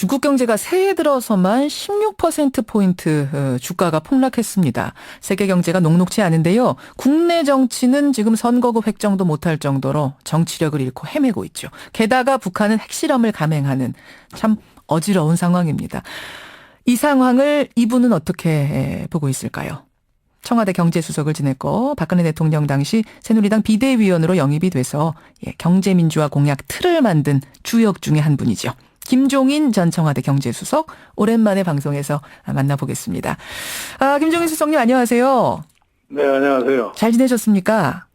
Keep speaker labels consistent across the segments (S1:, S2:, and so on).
S1: 중국 경제가 새해 들어서만 16%포인트 주가가 폭락했습니다. 세계 경제가 녹록지 않은데요. 국내 정치는 지금 선거구 획정도 못할 정도로 정치력을 잃고 헤매고 있죠. 게다가 북한은 핵실험을 감행하는 참 어지러운 상황입니다. 이 상황을 이분은 어떻게 보고 있을까요? 청와대 경제수석을 지냈고 박근혜 대통령 당시 새누리당 비대위원으로 영입이 돼서 경제민주화 공약 틀을 만든 주역 중에 한 분이죠. 김종인 전 청와대 경제수석, 오랜만에 방송에서 만나보겠습니다. 김종인 수석님 안녕하세요.
S2: 네, 안녕하세요.
S1: 잘 지내셨습니까?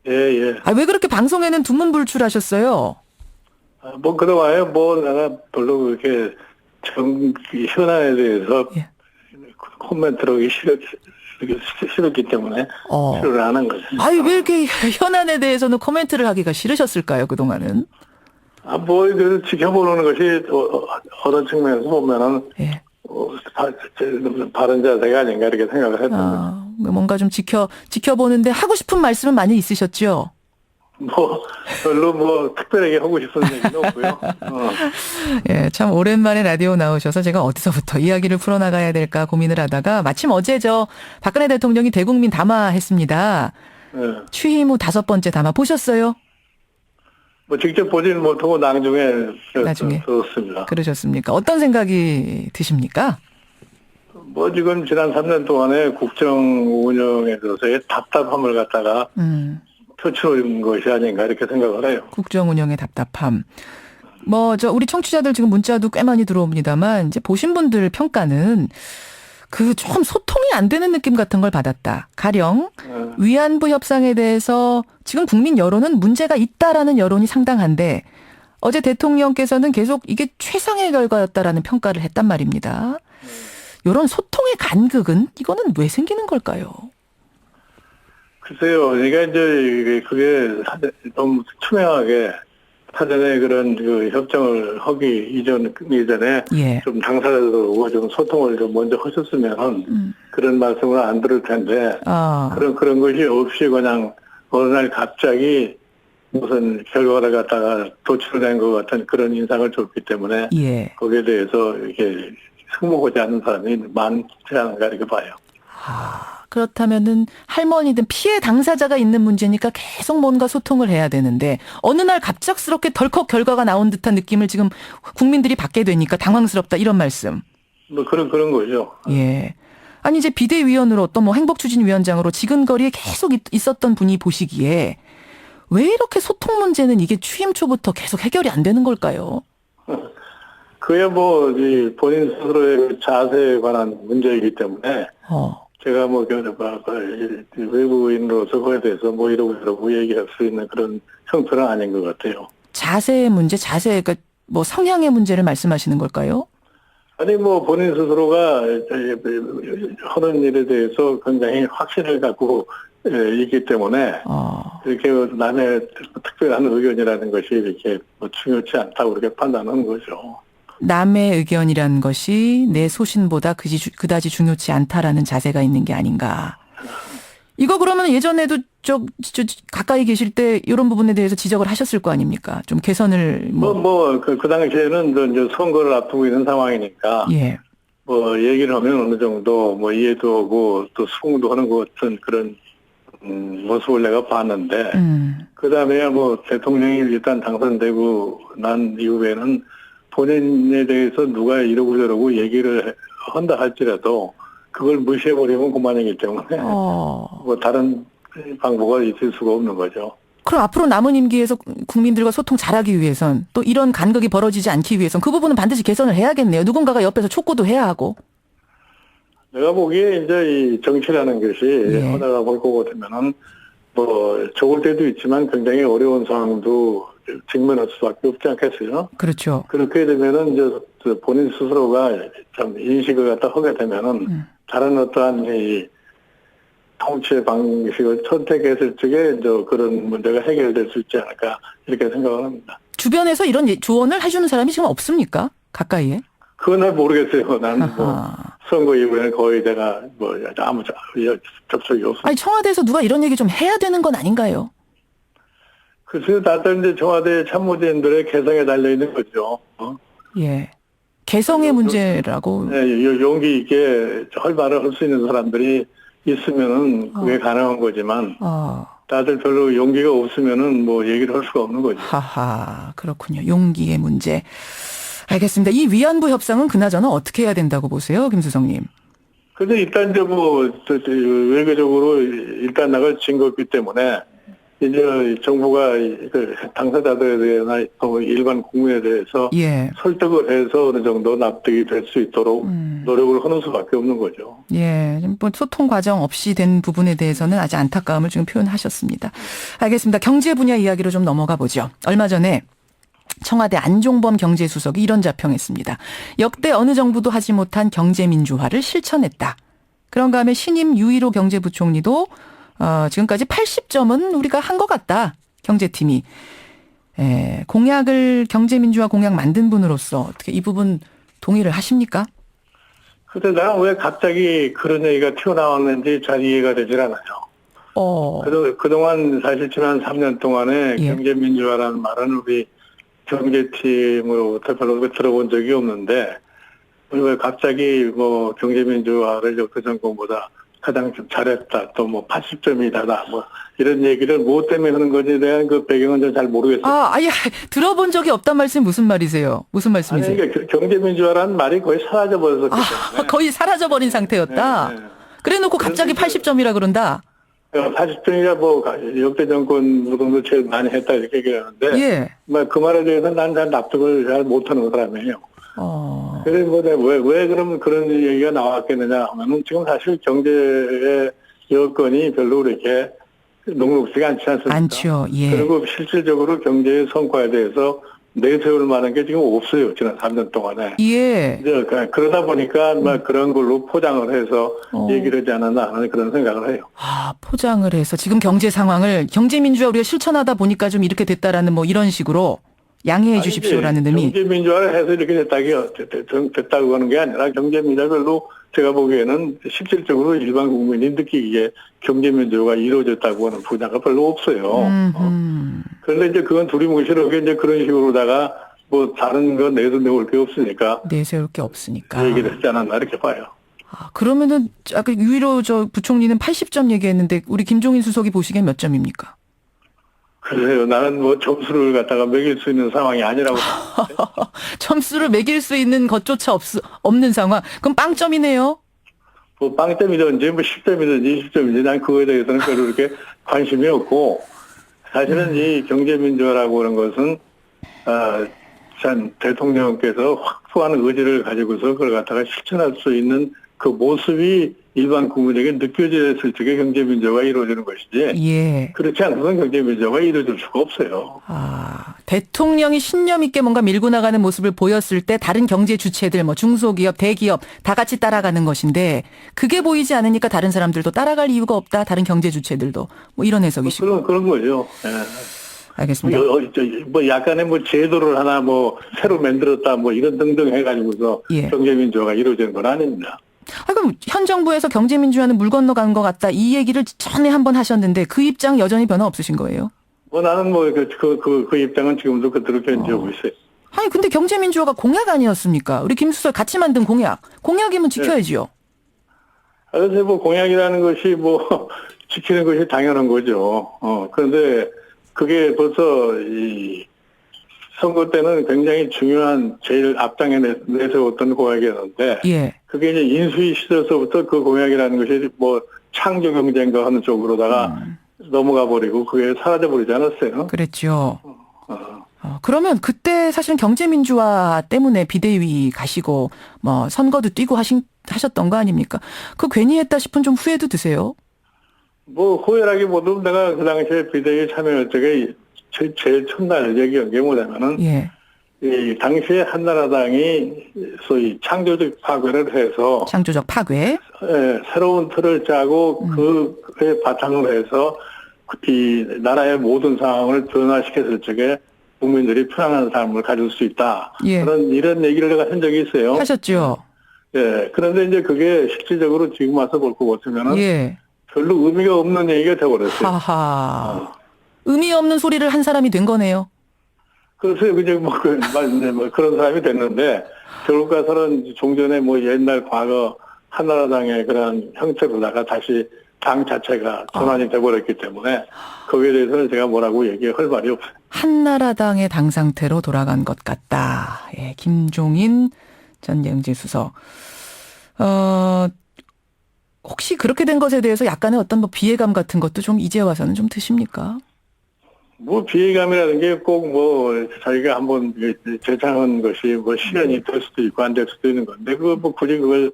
S2: 예, 예.
S1: 왜 그렇게 방송에는 두문불출하셨어요?
S2: 뭐, 그동안에 내가 별로 그렇게 현안에 대해서
S1: 예.
S2: 코멘트를 하기 싫었기 때문에 싫어를 안 한 거죠.
S1: 왜 이렇게 현안에 대해서는 코멘트를 하기가 싫으셨을까요, 그동안은?
S2: 그 지켜보는 것이 어떤 측면에서 보면은,
S1: 예.
S2: 바른 자세가 아닌가 이렇게 생각을 했는데.
S1: 뭔가 좀 지켜보는데 하고 싶은 말씀은 많이 있으셨죠?
S2: 별로 특별하게 하고 싶은 얘기는 없고요.
S1: 예, 참 오랜만에 라디오 나오셔서 제가 어디서부터 이야기를 풀어나가야 될까 고민을 하다가 마침 어제 박근혜 대통령이 대국민 담화했습니다.
S2: 네.
S1: 취임 후 5번째 담화 보셨어요?
S2: 직접 보지는 못하고 나중에
S1: 나중에
S2: 들었습니다.
S1: 그러셨습니까? 어떤 생각이 드십니까?
S2: 지금 지난 3년 동안에 국정 운영에 들어서의 답답함을 갖다가 표출한 것이 아닌가 이렇게 생각을 해요.
S1: 국정 운영의 답답함. 우리 청취자들 지금 문자도 꽤 많이 들어옵니다만 이제 보신 분들 평가는 좀 소통이 안 되는 느낌 같은 걸 받았다. 가령 위안부 협상에 대해서 지금 국민 여론은 문제가 있다라는 여론이 상당한데 어제 대통령께서는 계속 이게 최상의 결과였다라는 평가를 했단 말입니다. 이런 소통의 간극은 이거는 왜 생기는 걸까요?
S2: 글쎄요, 그러니까 이제 그게 너무 투명하게 사전에 그런 협정을 하기 이전에
S1: 예.
S2: 좀 당사자들하고 좀 소통을 좀 먼저 하셨으면 그런 말씀을 안 들을 텐데 그런 것이 없이 그냥 어느 날 갑자기 무슨 결과를 갖다가 도출된 것 같은 그런 인상을 줬기 때문에
S1: 예.
S2: 거기에 대해서 이렇게 승복하지 않는 사람이 많지 않은가 이렇게 봐요.
S1: 그렇다면은 할머니든 피해 당사자가 있는 문제니까 계속 뭔가 소통을 해야 되는데 어느 날 갑작스럽게 덜컥 결과가 나온 듯한 느낌을 지금 국민들이 받게 되니까 당황스럽다 이런 말씀.
S2: 그런 거죠.
S1: 예. 아니 이제 비대위원으로 또 행복추진위원장으로 지근거리에 계속 있었던 분이 보시기에 왜 이렇게 소통 문제는 이게 취임 초부터 계속 해결이 안 되는 걸까요?
S2: 그게 본인 스스로의 자세에 관한 문제이기 때문에 제가 외부인으로서 그에 대해서 이러고 얘기할 수 있는 그런 형편은 아닌 것 같아요.
S1: 자세의 문제, 그러니까 성향의 문제를 말씀하시는 걸까요?
S2: 아니 본인 스스로가 하는 일에 대해서 굉장히 확신을 갖고 있기 때문에 이렇게 남의 특별한 의견이라는 것이 이렇게 중요치 않다고 그렇게 판단하는 거죠.
S1: 남의 의견이라는 것이 내 소신보다 그다지 중요치 않다라는 자세가 있는 게 아닌가. 이거 그러면 예전에도 가까이 계실 때 이런 부분에 대해서 지적을 하셨을 거 아닙니까? 좀 개선을
S2: 그 당시에는 이제 선거를 앞두고 있는 상황이니까.
S1: 예.
S2: 얘기를 하면 어느 정도 이해도 하고 또 수긍도 하는 것 같은 그런 모습을 내가 봤는데. 그 다음에 대통령이 일단 당선되고 난 이후에는 본인에 대해서 누가 이러고 저러고 얘기를 한다 할지라도 그걸 무시해버리면 그만이기 때문에 다른 방법가 있을 수가 없는 거죠.
S1: 그럼 앞으로 남은 임기에서 국민들과 소통 잘하기 위해선 또 이런 간극이 벌어지지 않기 위해선 그 부분은 반드시 개선을 해야겠네요. 누군가가 옆에서 촉구도 해야 하고.
S2: 내가 보기에 이제 이 정치라는 것이 하다가 볼 거고 되면은 좋을 때도 있지만 굉장히 어려운 상황도 직면할 수밖에 없지 않겠어요?
S1: 그렇죠.
S2: 그렇게 되면은 이제 본인 스스로가 참 인식을 갖다 하게 되면은 다른 어떠한 이 통치의 방식을 선택했을 적에 그런 문제가 해결될 수 있지 않을까 이렇게 생각을 합니다.
S1: 주변에서 이런 조언을 해주는 사람이 지금 없습니까? 가까이에?
S2: 그건 잘 모르겠어요. 나는 선거 이후에는 거의 내가 아무 접촉이 없어요.
S1: 아니 청와대에서 누가 이런 얘기 좀 해야 되는 건 아닌가요?
S2: 글쎄요, 다들 이제 청와대 참모진들의 개성에 달려 있는 거죠.
S1: 예. 개성의 문제라고.
S2: 네, 용기 있게 활발을 할 수 있는 사람들이 있으면은 그게 가능한 거지만 다들 별로 용기가 없으면은 뭐 얘기를 할 수가 없는 거죠.
S1: 하하, 그렇군요. 용기의 문제. 알겠습니다. 이 위안부 협상은 그나저나 어떻게 해야 된다고 보세요, 김수성님?
S2: 근데 일단 이제 뭐 외교적으로 일단 나갈 증거 없기 때문에 이제 정부가 그 당사자들에 대해서 일반 국민에 대해서
S1: 예.
S2: 설득을 해서 어느 정도 납득이 될 수 있도록 노력을 하는 수밖에 없는 거죠.
S1: 예, 뭐 소통 과정 없이 된 부분에 대해서는 아주 안타까움을 지금 표현하셨습니다. 알겠습니다. 경제 분야 이야기로 좀 넘어가 보죠. 얼마 전에 청와대 안종범 경제수석이 이런 자평했습니다. 역대 어느 정부도 하지 못한 경제민주화를 실천했다. 그런가 하면 신임 유일호 경제부총리도 지금까지 80점은 우리가 한 것 같다. 경제팀이. 공약을 경제민주화 공약 만든 분으로서 어떻게 이 부분 동의를 하십니까?
S2: 근데 내가 왜 갑자기 그런 얘기가 튀어나왔는지 잘 이해가 되질 않아요. 그동안 사실 지난 3년 동안에
S1: 예.
S2: 경제민주화라는 말은 우리 경제팀으로부터 별로 들어본 적이 없는데 왜 갑자기 뭐 경제민주화를 역대 정권보다 가장 좀 잘했다. 또 뭐 80점이다. 뭐 이런 얘기를 뭐 때문에 하는 건지에 대한 그 배경은 잘 모르겠어요.
S1: 아예 들어본 적이 없단 말씀 무슨 말이세요? 무슨 말씀이세요?
S2: 아니, 그러니까 경제민주화라는 말이 거의 사라져버렸기 때문에.
S1: 거의 사라져버린 상태였다.
S2: 네, 네.
S1: 그래놓고 갑자기 80점이라 그런다.
S2: 80점이야 뭐 역대 정권 노동도 제일 많이 했다 이렇게 얘기하는데
S1: 예.
S2: 그 말에 대해서는 난 잘 납득을 잘 못하는 사람이에요. 그래서 왜 그러면 그런 얘기가 나왔겠느냐 하면은 지금 사실 경제의 여건이 별로 그렇게 녹록지가 않지 않습니까?
S1: 않죠. 예.
S2: 그리고 실질적으로 경제의 성과에 대해서 내세울 만한 게 지금 없어요. 지난 3년 동안에.
S1: 예.
S2: 이제 그러다 보니까 그런 걸로 포장을 해서 얘기를 하지 않았나 하는 그런 생각을 해요.
S1: 포장을 해서 지금 경제 상황을 경제민주화 우리가 실천하다 보니까 좀 이렇게 됐다라는 뭐 이런 식으로 양해해 주십시오라는 의미.
S2: 경제민주화를 해서 이렇게 됐다고 하는 게 아니라 경제민주화 별로 제가 보기에는 실질적으로 일반 국민이 느끼기에 경제민주화가 이루어졌다고 하는 분야가 별로 없어요. 그런데 이제 그건 두리뭉실하게 이제 그런 식으로다가 뭐 다른 거 내세울 게 없으니까.
S1: 내세울 게 없으니까.
S2: 얘기를 하지 않았나 이렇게 봐요.
S1: 그러면은 아까 유일호 부총리는 80점 얘기했는데 우리 김종인 수석이 보시기엔 몇 점입니까?
S2: 그래요. 나는 뭐 점수를 갖다가 매길 수 있는 상황이 아니라고.
S1: 점수를 매길 수 있는 것조차 없는 상황. 그럼 빵점이네요.
S2: 뭐 빵점이든지 뭐 10점이든지 20점이든지 난 그거에 대해서는 별로 그렇게 관심이 없고 사실은 이 경제민주화라고 하는 것은 참 대통령께서 확고한 의지를 가지고서 그걸 갖다가 실천할 수 있는 그 모습이 일반 국민에게 느껴졌을 적에 경제민주화가 이루어지는 것이지.
S1: 예.
S2: 그렇지 않고는 경제민주화가 이루어질 수가 없어요.
S1: 대통령이 신념 있게 뭔가 밀고 나가는 모습을 보였을 때 다른 경제 주체들, 뭐 중소기업, 대기업 다 같이 따라가는 것인데 그게 보이지 않으니까 다른 사람들도 따라갈 이유가 없다. 다른 경제 주체들도 뭐 이런 해석이시고.
S2: 그런 거죠. 예.
S1: 알겠습니다.
S2: 뭐 약간의 뭐 제도를 하나 뭐 새로 만들었다 뭐 이런 등등 해가지고서
S1: 예.
S2: 경제민주화가 이루어지는 건 아닙니다.
S1: 그럼 현 정부에서 경제민주화는 물 건너간 것 같다. 이 얘기를 전에 한번 하셨는데 그 입장 여전히 변화 없으신 거예요?
S2: 나는 뭐 그 입장은 지금도 그대로 견지하고 있어요.
S1: 근데 경제민주화가 공약 아니었습니까? 우리 김 수석 같이 만든 공약. 공약이면 지켜야지요.
S2: 그래서 뭐 공약이라는 것이 뭐 지키는 것이 당연한 거죠. 그런데 그게 벌써 이 선거 때는 굉장히 중요한 제일 앞장에 내세웠던 공약이었는데
S1: 예.
S2: 그게 이제 인수위 시절서부터 그 공약이라는 것이 뭐 창조 경쟁과 하는 쪽으로다가 넘어가 버리고 그게 사라져 버리지 않았어요.
S1: 그랬죠. 그러면 그때 사실은 경제민주화 때문에 비대위 가시고 뭐 선거도 뛰고 하셨던 거 아닙니까? 그 괜히 했다 싶은 좀 후회도 드세요?
S2: 뭐 후회라기보다도 내가 그 당시에 비대위에 참여할 적에 제일 첫날 얘기한 게 뭐냐면은
S1: 예.
S2: 이 당시에 한나라당이 소위 창조적 파괴를 해서
S1: 창조적 파괴.
S2: 새로운 틀을 짜고 그에 바탕으로 해서 이 나라의 모든 상황을 변화시켰을 적에 국민들이 편안한 삶을 가질 수 있다.
S1: 예.
S2: 이런 얘기를 내가 한 적이 있어요.
S1: 하셨죠.
S2: 예. 그런데 이제 그게 실질적으로 지금 와서 볼 거 같으면은
S1: 예.
S2: 별로 의미가 없는 얘기가 되어버렸어요.
S1: 하하. 의미 없는 소리를 한 사람이 된 거네요.
S2: 그래서 그저 뭐 그런 사람이 됐는데 결국 가서는 종전에 뭐 옛날 과거 한나라당의 그런 형태로다가 다시 당 자체가 전환이 돼버렸기 때문에 거기에 대해서는 제가 뭐라고 얘기할 말이 없어요.
S1: 한나라당의 당 상태로 돌아간 것 같다. 예, 김종인 전 영재수석. 혹시 그렇게 된 것에 대해서 약간의 어떤 뭐 비애감 같은 것도 좀 이제 와서는 좀 드십니까?
S2: 뭐 비애감이라는 게 꼭 뭐 자기가 한번 제창한 것이 뭐 실현이 될 수도 있고 안 될 수도 있는 건데 그거 뭐 굳이 그걸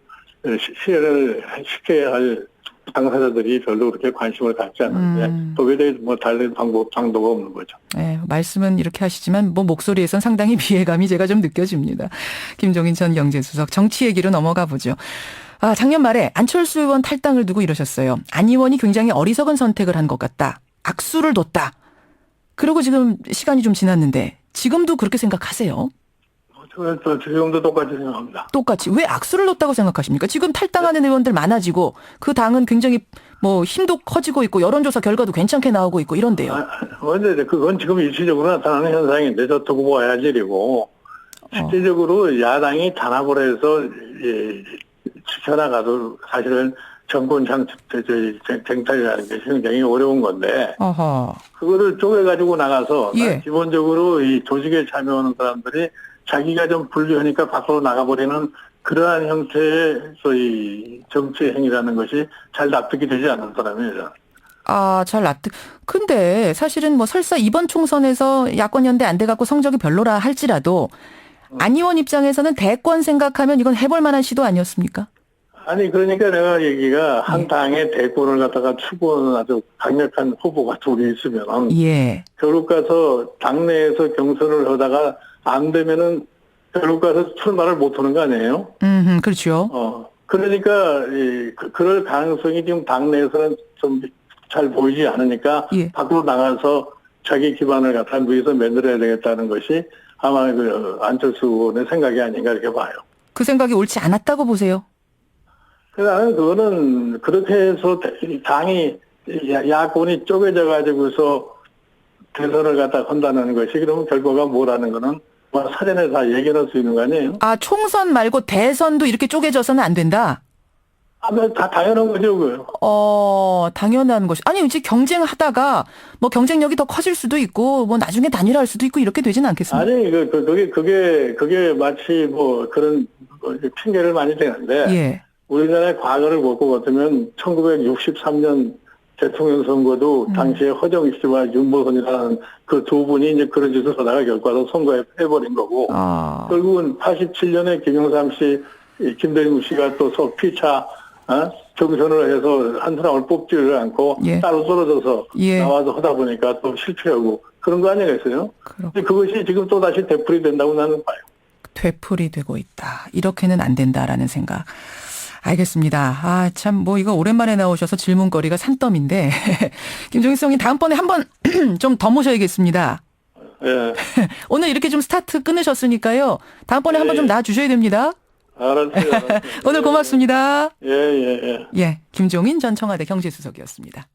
S2: 실현을 시켜야 할 당사자들이 별로 그렇게 관심을 갖지 않는데 거기에 대해서 뭐 다른 방도가 없는 거죠.
S1: 네, 말씀은 이렇게 하시지만 뭐 목소리에선 상당히 비애감이 제가 좀 느껴집니다. 김종인 전 영재수석 정치 얘기로 넘어가 보죠. 작년 말에 안철수 의원 탈당을 두고 이러셨어요. 안 의원이 굉장히 어리석은 선택을 한 것 같다. 악수를 뒀다. 그리고 지금 시간이 좀 지났는데 지금도 그렇게 생각하세요?
S2: 저 지금도 똑같이 생각합니다.
S1: 똑같이. 왜 악수를 뒀다고 생각하십니까? 지금 탈당하는 의원들 많아지고 그 당은 굉장히 뭐 힘도 커지고 있고 여론조사 결과도 괜찮게 나오고 있고 이런데요.
S2: 근데 그건 지금 일시적으로 나타나는 현상인데 저 두고 봐야지 일이고 실질적으로 야당이 단합을 해서 지켜나가도 사실은 정권 쟁탈이라는 게 굉장히 어려운 건데 그거를 쪼개가지고 나가서 기본적으로 이 조직에 참여하는 사람들이 자기가 좀 불리하니까 밖으로 나가버리는 그러한 형태의 소위 정치 행위라는 것이 잘 납득이 되지 않는 사람이에요.
S1: 잘 납득. 근데 사실은 뭐 설사 이번 총선에서 야권 연대 안 돼갖고 성적이 별로라 할지라도 안 의원 입장에서는 대권 생각하면 이건 해볼 만한 시도 아니었습니까?
S2: 아니 그러니까 내가 얘기가 한 당의 대권을 갖다가 추구하는 아주 강력한 후보가 둘이 있으면 결국 가서 당내에서 경선을 하다가 안 되면은 결국 가서 출마를 못 하는 거 아니에요?
S1: 그렇죠.
S2: 그러니까 그럴 가능성이 지금 당내에서는 좀 잘 보이지 않으니까 밖으로 나가서 자기 기반을 갖다 위에서 만들어야 되겠다는 것이 아마 그 안철수 의원의 생각이 아닌가 이렇게 봐요.
S1: 그 생각이 옳지 않았다고 보세요?
S2: 나는 그거는 그렇게 해서 당이 야권이 쪼개져 가지고서 대선을 갖다 한다는 것이 그러면 결과가 뭐라는 거는 뭐 사전에 다 얘기할 수 있는 거 아니에요?
S1: 총선 말고 대선도 이렇게 쪼개져서는 안 된다?
S2: 다 당연한 거죠, 그거.
S1: 당연한 것이. 아니, 이제 경쟁하다가 뭐 경쟁력이 더 커질 수도 있고 뭐 나중에 단일화할 수도 있고 이렇게 되지는 않겠습니까?
S2: 아니, 그게 마치 뭐 그런 핑계를 많이 대는데 우리나라의 과거를 볼 것 같으면 1963년 대통령 선거도 당시에 허정희 씨와 윤모선이라는 그 두 분이 이제 그런 짓을 하다가 결과로 선거에 패버린 거고 결국은 87년에 김영삼 씨, 김대중 씨가 또 피차 경선을 해서 한 사람을 뽑지를 않고 따로 떨어져서 나와서 하다 보니까 또 실패하고 그런 거 아니겠어요? 그것이 지금 또 다시 되풀이 된다고 나는 봐요.
S1: 되풀이 되고 있다. 이렇게는 안 된다라는 생각. 알겠습니다. 참, 뭐, 이거 오랜만에 나오셔서 질문거리가 산더미인데, 김종인 수석님 다음번에 한번 좀 더 모셔야겠습니다. 오늘 이렇게 좀 스타트 끊으셨으니까요. 다음번에 한번 좀 나와주셔야 됩니다.
S2: 알았어요.
S1: 오늘 고맙습니다.
S2: 예.
S1: 김종인 전 청와대 경제수석이었습니다.